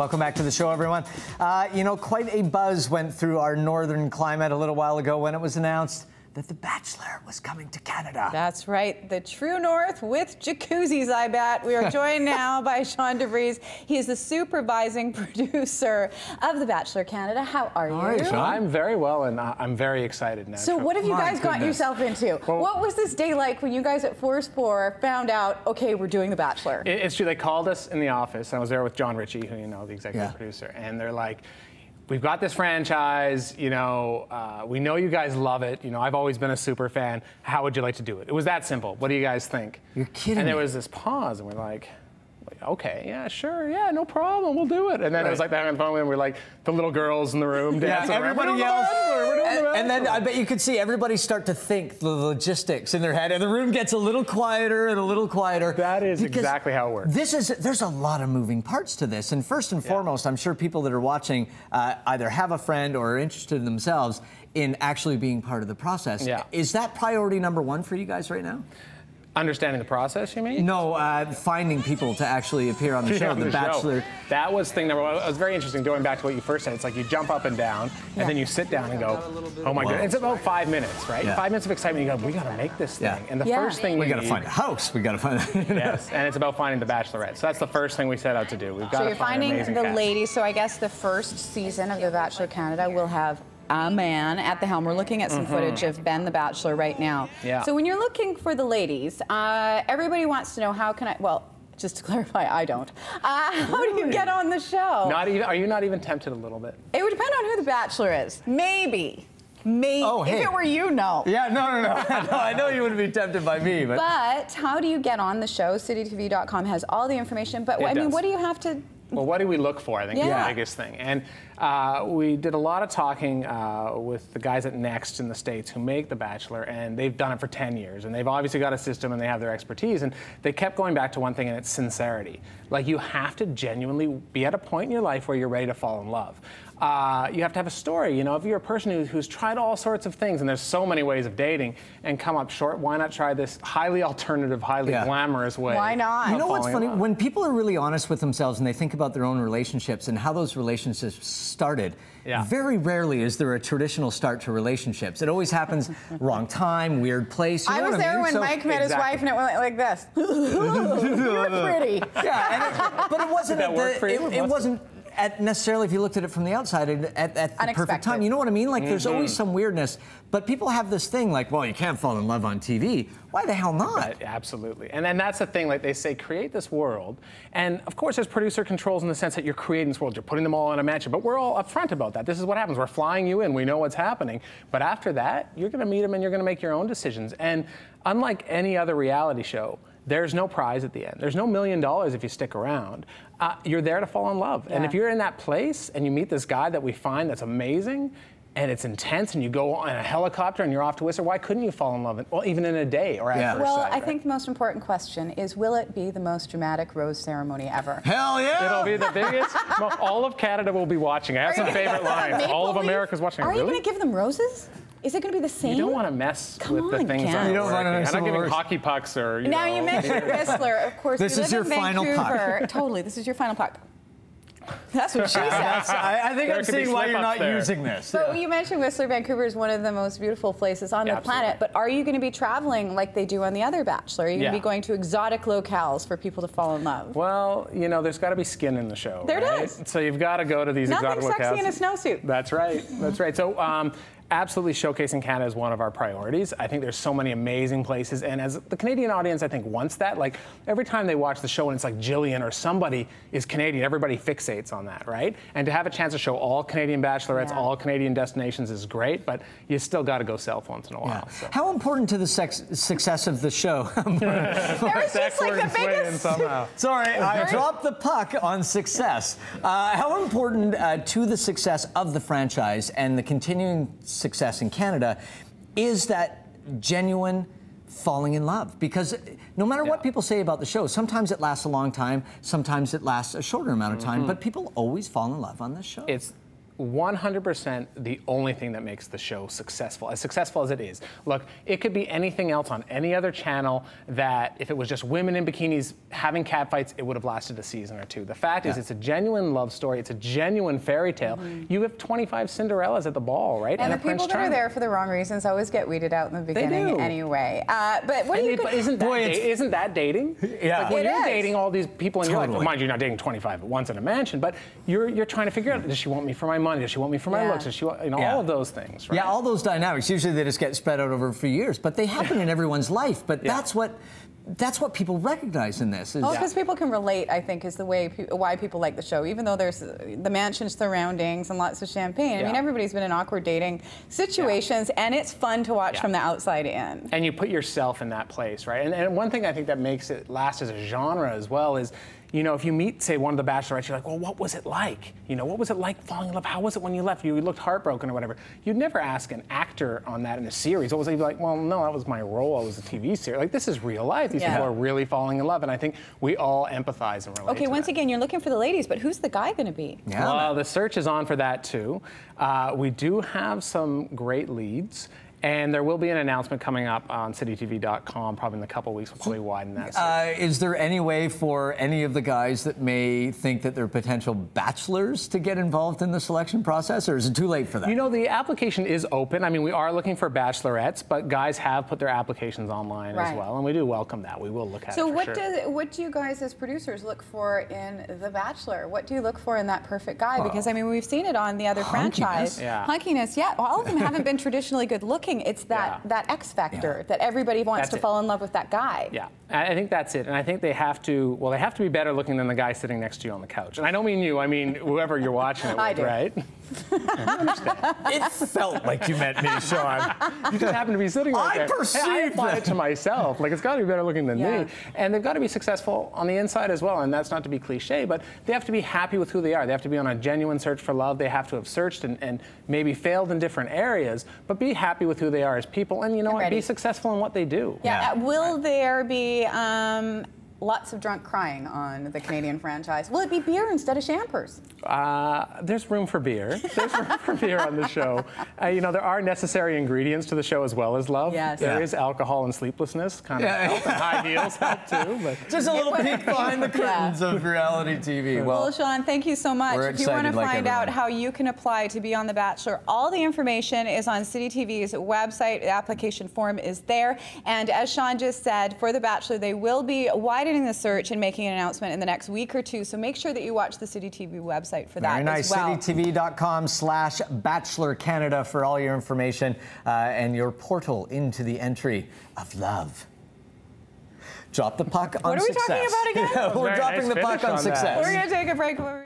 Welcome back to the show, everyone. You know, quite a buzz went through our northern climate a little while ago when it was announced that The Bachelor was coming to Canada. That's right. The true north with jacuzzis, I bet. We are joined now by Sean Vries. He is the supervising producer of The Bachelor Canada. How are you? All right, Sean. I'm very well, and I'm very excited now. So what have you guys got yourself into? Well, what was this day like when you guys at Forbes found out, okay, we're doing The Bachelor? It's true. They called us in the office. I was there with John Ritchie, who you know, the executive producer, and they're like, we've got this franchise, you know, we know you guys love it. You know, I've always been a super fan. How would you like to do it? It was that simple. What do you guys think? You're kidding me. And there was this pause, and we're like, okay, yeah, sure, yeah, no problem, we'll do it. And then it was like that on the phone, and we're like, the little girls in the room dancing. Everybody yells. And then I bet you could see everybody start to think the logistics in their head, and the room gets a little quieter and a little quieter. That is exactly how it works. There's a lot of moving parts to this, and first and foremost, I'm sure people that are watching either have a friend or are interested in themselves in actually being part of the process. Yeah. Is that priority number one for you guys right now? Understanding the process, you mean? No, finding people to actually appear on the show, The Bachelor. That was thing number one. It was very interesting, going back to what you first said. It's like you jump up and down, and then you sit down and go, oh my God. It's about 5 minutes, right? 5 minutes of excitement. You go, we got to make this thing. And the first thing we got to find a house. We got to find Yes, and it's about finding the Bachelorette. So that's the first thing we set out to do. We've got So to find an amazing the cast. ladies. So I guess the first season of The Bachelor Canada will have a man at the helm. We're looking at some footage of Ben the Bachelor right now. Yeah. So when you're looking for the ladies, everybody wants to know how can I, well, just to clarify, I don't. How do you get on the show? Not even, are you not even tempted a little bit? It would depend on who the Bachelor is. Maybe. Maybe. Oh, hey. If it were you, no. Yeah, no. No, I know you wouldn't be tempted by me, but... But how do you get on the show? citytv.com has all the information, but I mean, what do you have to... Well, what do we look for, I think, is the biggest thing. And we did a lot of talking with the guys at Next in the States who make The Bachelor, and they've done it for 10 years. And they've obviously got a system, and they have their expertise. And they kept going back to one thing, and it's sincerity. Like, you have to genuinely be at a point in your life where you're ready to fall in love. You have to have a story. You know, if you're a person who's tried all sorts of things, and there's so many ways of dating, and come up short, why not try this highly alternative, highly glamorous way? Why not? You know what's funny? When people are really honest with themselves and they think about their own relationships and how those relationships started, very rarely is there a traditional start to relationships. It always happens wrong time, weird place. You know I was there when so, Mike met his wife, and it went like this. You're pretty. Yeah, but it wasn't. It wasn't. Necessarily, if you looked at it from the outside, at the perfect time. You know what I mean? Like, there's always some weirdness. But people have this thing like, well, you can't fall in love on TV. Why the hell not? Right, absolutely. And then that's the thing, like they say, create this world. And of course, there's producer controls in the sense that you're creating this world. You're putting them all in a mansion. But we're all upfront about that. This is what happens. We're flying you in. We know what's happening. But after that, you're going to meet them and you're going to make your own decisions. And unlike any other reality show, there's no prize at the end. There's no $1 million if you stick around. You're there to fall in love. And if you're in that place and you meet this guy that we find that's amazing, and it's intense, and you go on a helicopter and you're off to Whistler, why couldn't you fall in love, well, even in a day or at first Well, sight, I think the most important question is, will it be the most dramatic rose ceremony ever? Hell yeah! It'll be the biggest. All of Canada will be watching. I have some favorite lines. All of America's watching. Are you going to give them roses? Is it going to be the same? You don't want to mess with the things that you don't want to mess I'm not giving hockey pucks or, Now, you mentioned Whistler, of course. This is your final puck. Totally, this is your final puck. That's what she said. I think I'm seeing why you're not using this. But you mentioned Whistler, Vancouver is one of the most beautiful places on the planet. But are you going to be traveling like they do on the other Bachelor? Are you going to be going to exotic locales for people to fall in love? Well, you know, there's got to be skin in the show. There it is. So you've got to go to these exotic locales. Nothing sexy in a snowsuit. That's right. That's right. So absolutely showcasing Canada is one of our priorities. I think there's so many amazing places, and as the Canadian audience, I think, wants that. Like, every time they watch the show and it's like Jillian or somebody is Canadian, everybody fixates on that, right? And to have a chance to show all Canadian bachelorettes, all Canadian destinations is great, but you still got to go south once in a while. So. How important to the success of the show? That was just like the biggest... Sorry, I dropped the puck on success. How important to the success of the franchise and the continuing success in Canada is that genuine falling in love? Because no matter what people say about the show, sometimes it lasts a long time, sometimes it lasts a shorter amount of time, but people always fall in love on this show. It's 100% the only thing that makes the show successful as it is. Look, it could be anything else on any other channel that if it was just women in bikinis having catfights, it would have lasted a season or two. The fact is it's a genuine love story. It's a genuine fairy tale. You have 25 Cinderellas at the ball, right? And the people that are there for the wrong reasons always get weeded out in the beginning anyway. But what do you But isn't that dating? Yeah. Like when you're dating all these people and you're like, well, mind you, you're not dating 25 at once in a mansion, but you're trying to figure out, does she want me for my money? Does she want me for my looks? Does she want, all of those things, right? Yeah, all those dynamics. Usually they just get spread out over a few years, but they happen in everyone's life. But that's what people recognize in this. Because people can relate, I think, is the way why people like the show. Even though there's the mansion surroundings and lots of champagne. I mean, everybody's been in awkward dating situations, and it's fun to watch from the outside in. And you put yourself in that place, right? And one thing I think that makes it last as a genre as well is, you know, if you meet, say, one of the Bachelorettes, you're like, well, what was it like? You know, what was it like falling in love? How was it when you left? You looked heartbroken or whatever. You'd never ask an actor on that in a series. What was it? You'd be like, well, no, that was my role. It was a TV series. Like, this is real life. These people are really falling in love. And I think we all empathize and relate to once that. again, you're looking for the ladies, but who's the guy going to be? Yeah. Well, the search is on for that, too. We do have some great leads. And there will be an announcement coming up on citytv.com probably in a couple of weeks. We'll probably widen that. Is there any way for any of the guys that may think that they're potential bachelors to get involved in the selection process, or is it too late for that? You know, the application is open. I mean, we are looking for bachelorettes, but guys have put their applications online as well, and we do welcome that. We will look at it for sure. So what do you guys as producers look for in The Bachelor? What do you look for in that perfect guy? Because, I mean, we've seen it on the other franchise. Hunkiness, all of them haven't been traditionally good looking. It's that X factor that everybody wants to fall in love with that guy. Yeah, I think that's it. And I think they have to be better looking than the guy sitting next to you on the couch. And I don't mean you, I mean whoever you're watching it with, right? I understand. It felt like you meant me, Sean. You just happen to be sitting right there. I perceived I applied it to myself. Like, it's got to be better looking than me. And they've got to be successful on the inside as well. And that's not to be cliche, but they have to be happy with who they are. They have to be on a genuine search for love. They have to have searched and maybe failed in different areas, but be happy with who they are as people. And you know what? Be successful in what they do. Will there be lots of drunk crying on the Canadian franchise? Will it be beer instead of champers? There's room for beer. There's room for beer on the show. You know, there are necessary ingredients to the show as well as love. There is alcohol and sleeplessness, kind of help, and high heels help too. But just a little peek behind the curtains of reality TV. Well, Sean, thank you so much. If you want to find out how you can apply to be on The Bachelor, all the information is on City TV's website. The application form is there. And as Sean just said, for The Bachelor, they will be widening the search and making an announcement in the next week or two. So make sure that you watch the City TV website for that as well. citytv.com/Bachelor Canada for all your information and your portal into the entry of love. Drop the puck on success. What are we talking about again? We're dropping the puck on success. We're going to take a break.